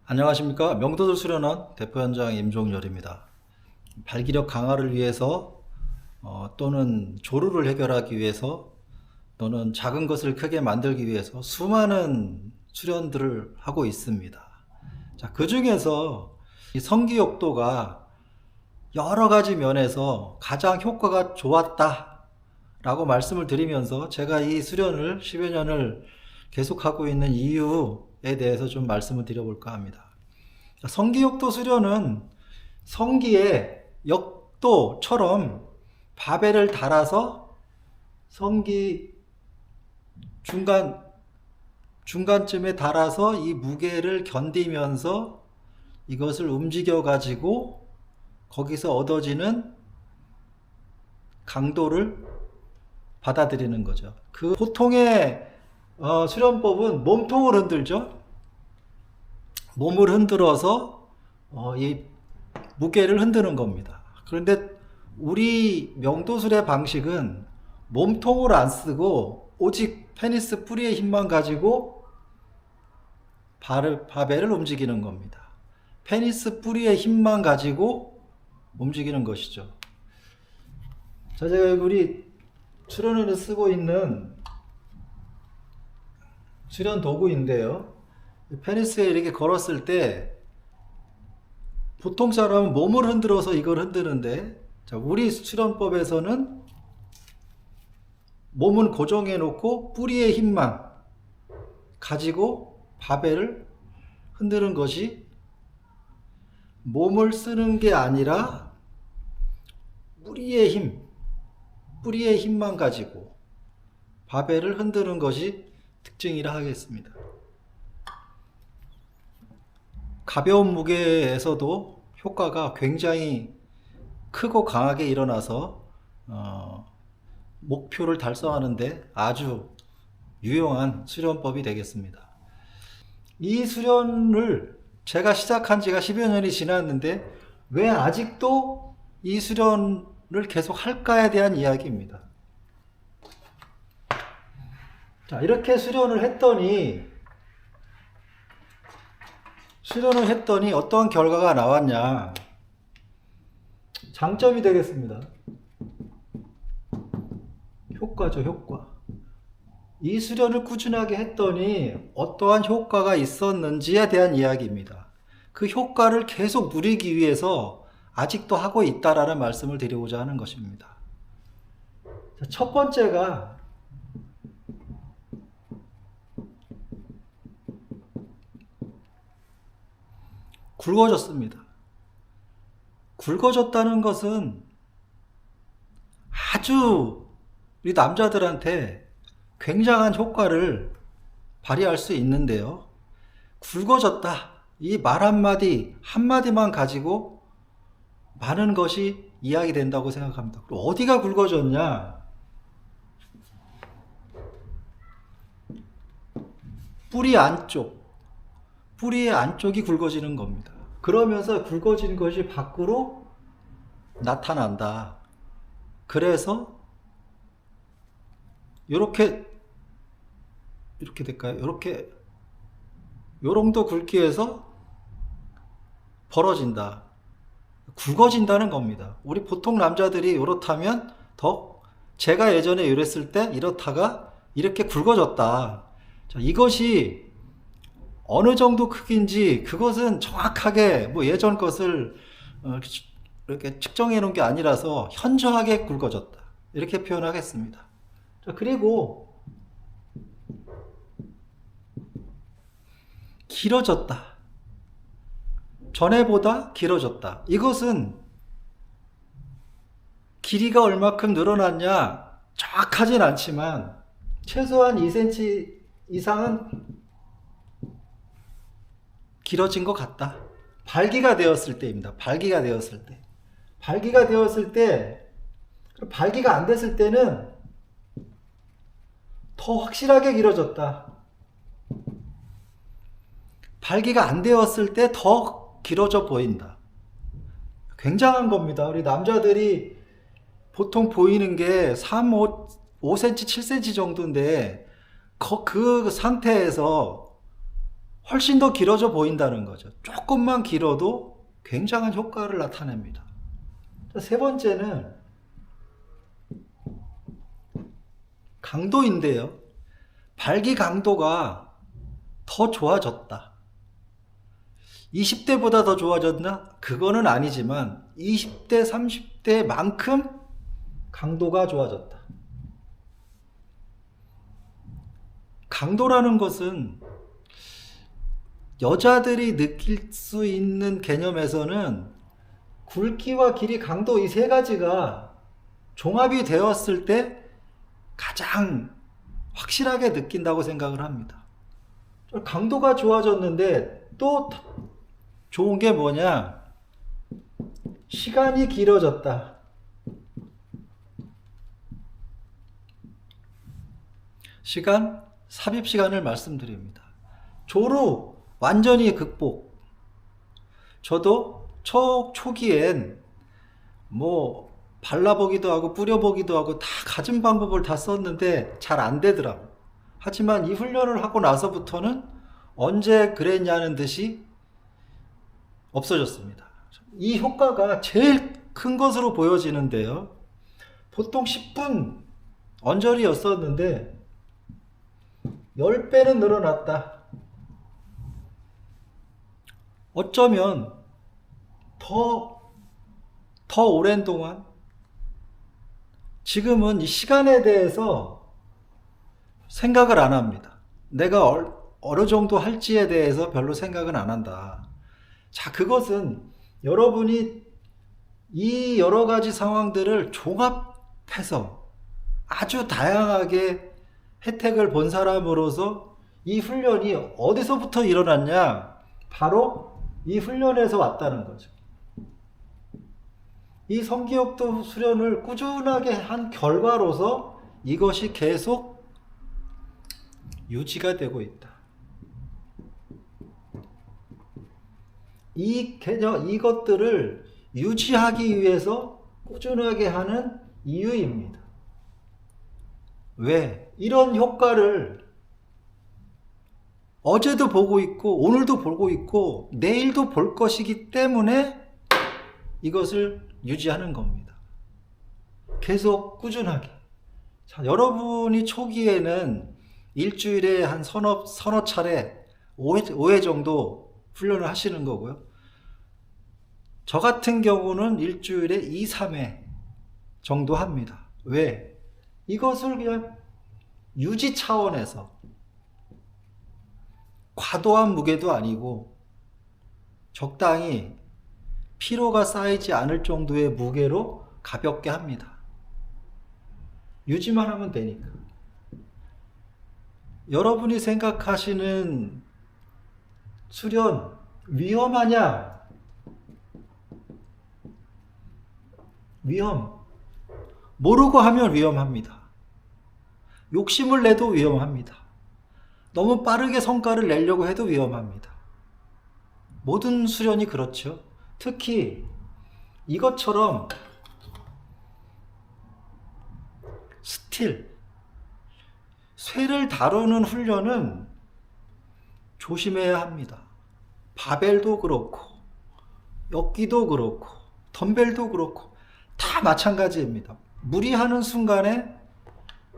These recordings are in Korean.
안녕하십니까. 명도들 수련원 대표연장 임종열입니다. 발기력 강화를 위해서 또는 조루를 해결하기 위해서 또는 작은 것을 크게 만들기 위해서 수많은 수련들을 하고 있습니다. 자, 그 중에서 이 성기욕도가 여러 가지 면에서 가장 효과가 좋았다 라고 말씀을 드리면서 제가 이 수련을 10여 년을 계속하고 있는 이유에 대해서 좀 말씀을 드려볼까 합니다. 성기욕도 수련은 성기의 역도처럼 바벨을 달아서 성기 중간쯤에 달아서 이 무게를 견디면서 이것을 움직여 가지고 거기서 얻어지는 강도를 받아들이는 거죠. 그 보통의 수련법은 몸통을 흔들죠. 몸을 흔들어서 이 무게를 흔드는 겁니다. 그런데 우리 명도술의 방식은 몸통을 안 쓰고 오직 페니스 뿌리의 힘만 가지고 바벨을 움직이는 겁니다. 페니스 뿌리의 힘만 가지고 움직이는 것이죠. 자, 제가 우리 수련원에 쓰고 있는 수련 도구인데요. 페니스에 이렇게 걸었을 때 보통 사람은 몸을 흔들어서 이걸 흔드는데, 자, 우리 수련법에서는 몸은 고정해 놓고 뿌리의 힘만 가지고 바벨을 흔드는 것이 몸을 쓰는 게 아니라 뿌리의 힘만 가지고 바벨을 흔드는 것이 특징이라 하겠습니다. 가벼운 무게에서도 효과가 굉장히 크고 강하게 일어나서 목표를 달성하는데 아주 유용한 수련법이 되겠습니다. 이 수련을 제가 시작한 지가 10여 년이 지났는데 왜 아직도 이 수련을 계속 할까에 대한 이야기입니다. 자, 이렇게 수련을 했더니 어떠한 결과가 나왔냐. 장점이 되겠습니다. 효과죠, 효과. 이 수련을 꾸준하게 했더니 어떠한 효과가 있었는지에 대한 이야기입니다. 그 효과를 계속 누리기 위해서 아직도 하고 있다라는 말씀을 드리고자 하는 것입니다. 첫 번째가 굵어졌습니다. 굵어졌다는 것은 아주 우리 남자들한테 굉장한 효과를 발휘할 수 있는데요. 굵어졌다. 이 말 한마디만 가지고 많은 것이 이야기된다고 생각합니다. 그럼 어디가 굵어졌냐? 뿌리의 안쪽이 굵어지는 겁니다. 그러면서 굵어진 것이 밖으로 나타난다. 그래서 요렇게 될까요? 요렇게 요정도 굵기에서 벌어진다. 굵어진다는 겁니다. 우리 보통 남자들이 요렇다면 제가 예전에 이랬을 때 이렇다가 이렇게 굵어졌다. 자, 이것이 어느 정도 크기인지 그것은 정확하게 예전 것을 이렇게 측정해 놓은 게 아니라서 현저하게 굵어졌다. 이렇게 표현하겠습니다. 자, 그리고 길어졌다. 전에보다 길어졌다. 이것은 길이가 얼마큼 늘어났냐 정확하진 않지만 최소한 2cm 이상은 길어진 것 같다. 발기가 되었을 때입니다. 발기가 안 됐을 때는 더 확실하게 길어졌다. 발기가 안 되었을 때 더 길어져 보인다. 굉장한 겁니다. 우리 남자들이 보통 보이는 게 5cm, 7cm 정도인데 그 상태에서 훨씬 더 길어져 보인다는 거죠. 조금만 길어도 굉장한 효과를 나타냅니다. 세 번째는 강도인데요. 발기 강도가 더 좋아졌다. 20대보다 더 좋아졌나? 그거는 아니지만 20대, 30대만큼 강도가 좋아졌다. 강도라는 것은 여자들이 느낄 수 있는 개념에서는 굵기와 길이, 강도 이 세 가지가 종합이 되었을 때 가장 확실하게 느낀다고 생각을 합니다. 강도가 좋아졌는데 또 좋은 게 뭐냐? 시간이 길어졌다. 삽입 시간을 말씀드립니다. 조루 완전히 극복. 저도 초기엔 발라보기도 하고 뿌려보기도 하고 다 가진 방법을 다 썼는데 잘 안 되더라고. 하지만 이 훈련을 하고 나서부터는 언제 그랬냐는 듯이 없어졌습니다. 이 효과가 제일 큰 것으로 보여지는데요. 보통 10분 언저리였었는데 10배는 늘어났다. 어쩌면 더 오랜 동안 지금은 이 시간에 대해서 생각을 안 합니다. 내가 어느 정도 할지에 대해서 별로 생각은 안 한다. 자, 그것은 여러분이 이 여러 가지 상황들을 종합해서 아주 다양하게 혜택을 본 사람으로서 이 훈련이 어디서부터 일어났냐? 바로 이 훈련에서 왔다는 거죠. 이 성기역도 수련을 꾸준하게 한 결과로서 이것이 계속 유지가 되고 있다. 이것들을 유지하기 위해서 꾸준하게 하는 이유입니다. 왜? 이런 효과를 어제도 보고 있고 오늘도 보고 있고 내일도 볼 것이기 때문에 이것을 유지하는 겁니다. 계속 꾸준하게. 자, 여러분이 초기에는 일주일에 한 서너 차례 5회 정도 훈련을 하시는 거고요. 저 같은 경우는 일주일에 2, 3회 정도 합니다. 왜? 이것을 그냥 유지 차원에서 과도한 무게도 아니고 적당히 피로가 쌓이지 않을 정도의 무게로 가볍게 합니다. 유지만 하면 되니까. 여러분이 생각하시는 수련 위험하냐? 모르고 하면 위험합니다. 욕심을 내도 위험합니다. 너무 빠르게 성과를 내려고 해도 위험합니다. 모든 수련이 그렇죠. 특히 이것처럼 쇠를 다루는 훈련은 조심해야 합니다. 바벨도 그렇고 역기도 그렇고 덤벨도 그렇고 다 마찬가지입니다. 무리하는 순간에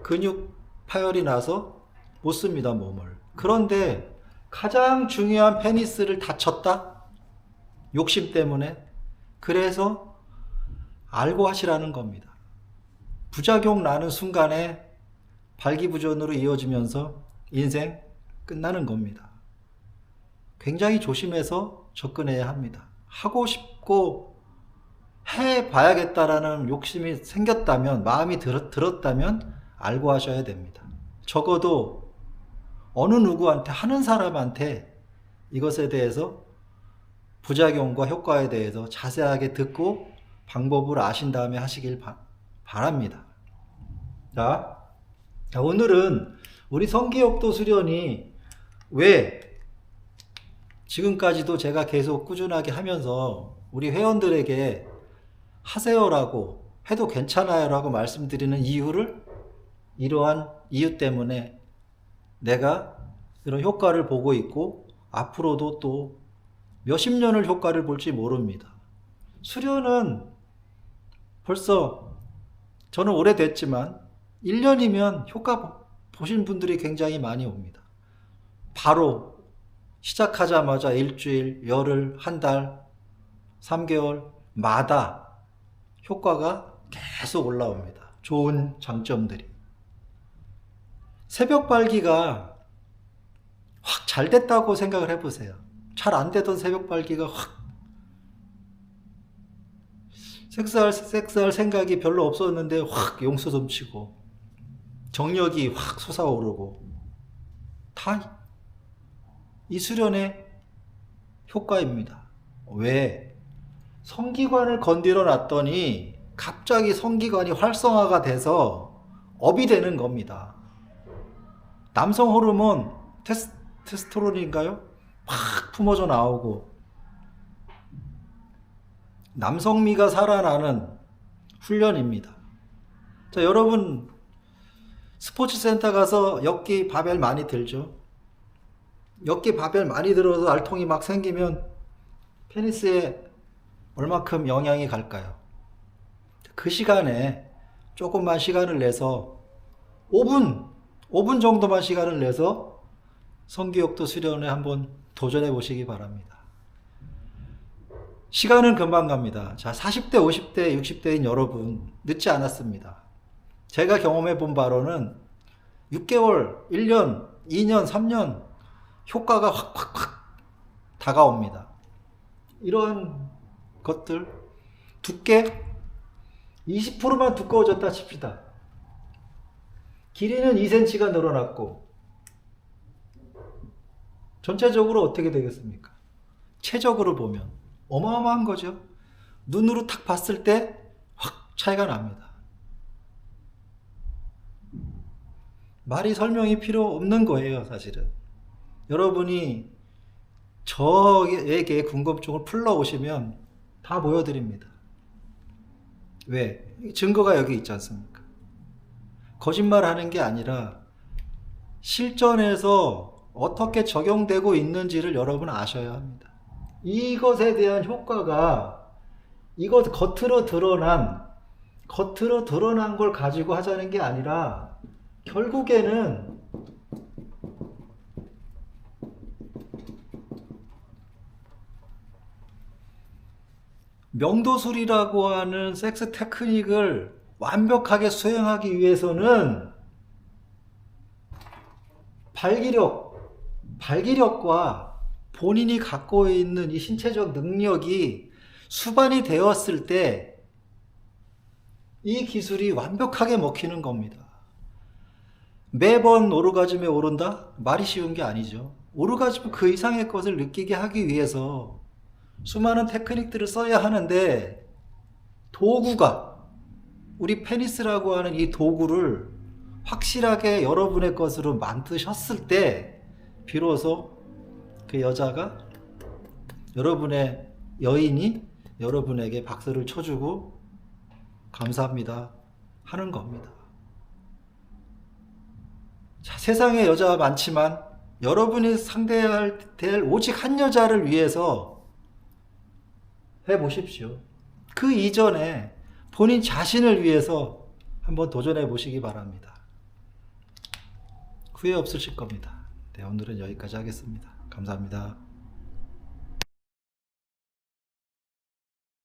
근육 파열이 나서 못 씁니다, 몸을. 그런데 가장 중요한 페니스를 다쳤다? 욕심 때문에. 그래서 알고 하시라는 겁니다. 부작용 나는 순간에 발기부전으로 이어지면서 인생 끝나는 겁니다. 굉장히 조심해서 접근해야 합니다. 하고 싶고 해봐야겠다라는 욕심이 생겼다면, 마음이 들었다면 알고 하셔야 됩니다. 적어도 어느 누구한테, 하는 사람한테 이것에 대해서 부작용과 효과에 대해서 자세하게 듣고 방법을 아신 다음에 하시길 바랍니다. 자, 오늘은 우리 성기역도 수련이 왜 지금까지도 제가 계속 꾸준하게 하면서 우리 회원들에게 하세요라고 해도 괜찮아요 라고 말씀드리는 이유를, 이러한 이유 때문에 내가 이런 효과를 보고 있고 앞으로도 또 몇십 년을 효과를 볼지 모릅니다. 수련은 벌써 저는 오래됐지만 1년이면 효과 보신 분들이 굉장히 많이 옵니다. 바로 시작하자마자 일주일, 열흘, 한 달, 3개월마다 효과가 계속 올라옵니다. 좋은 장점들이. 새벽 발기가 확 잘 됐다고 생각을 해보세요. 잘 안 되던 새벽 발기가 확 섹스할 생각이 별로 없었는데 확 용수 넘치고 정력이 확 솟아오르고 다 이 수련의 효과입니다. 왜? 성기관을 건드려 놨더니 갑자기 성기관이 활성화가 돼서 업이 되는 겁니다. 남성 호르몬 테스토스테론인가요? 팍 품어져 나오고 남성미가 살아나는 훈련입니다. 자, 여러분 스포츠 센터 가서 역기 바벨 많이 들죠? 역기 바벨 많이 들어서 알통이 막 생기면 페니스에 얼마큼 영향이 갈까요? 그 시간에 조금만 시간을 내서 5분 정도만 시간을 내서 성기욕도 수련에 한번 도전해 보시기 바랍니다. 시간은 금방 갑니다. 자, 40대, 50대, 60대인 여러분 늦지 않았습니다. 제가 경험해 본 바로는 6개월, 1년, 2년, 3년 효과가 확 다가옵니다. 이런 것들 두께 20%만 두꺼워졌다 칩시다. 길이는 2cm가 늘어났고 전체적으로 어떻게 되겠습니까? 체적으로 보면 어마어마한 거죠. 눈으로 탁 봤을 때 확 차이가 납니다. 말이 설명이 필요 없는 거예요, 사실은. 여러분이 저에게 궁금증을 풀러오시면 다 보여드립니다. 왜? 증거가 여기 있지 않습니까? 거짓말 하는 게 아니라 실전에서 어떻게 적용되고 있는지를 여러분 아셔야 합니다. 이것에 대한 효과가 이것 겉으로 드러난 걸 가지고 하자는 게 아니라 결국에는 명도술이라고 하는 섹스 테크닉을 완벽하게 수행하기 위해서는 발기력과 본인이 갖고 있는 이 신체적 능력이 수반이 되었을 때 이 기술이 완벽하게 먹히는 겁니다. 매번 오르가즘에 오른다? 말이 쉬운 게 아니죠. 오르가즘 그 이상의 것을 느끼게 하기 위해서 수많은 테크닉들을 써야 하는데 도구가 우리 페니스라고 하는 이 도구를 확실하게 여러분의 것으로 만드셨을 때 비로소 그 여자가 여러분의 여인이 여러분에게 박수를 쳐주고 감사합니다 하는 겁니다. 자, 세상에 여자가 많지만 여러분이 상대해야 될 오직 한 여자를 위해서 해보십시오. 그 이전에 본인 자신을 위해서 한번 도전해 보시기 바랍니다. 후회 없으실 겁니다. 네, 오늘은 여기까지 하겠습니다. 감사합니다.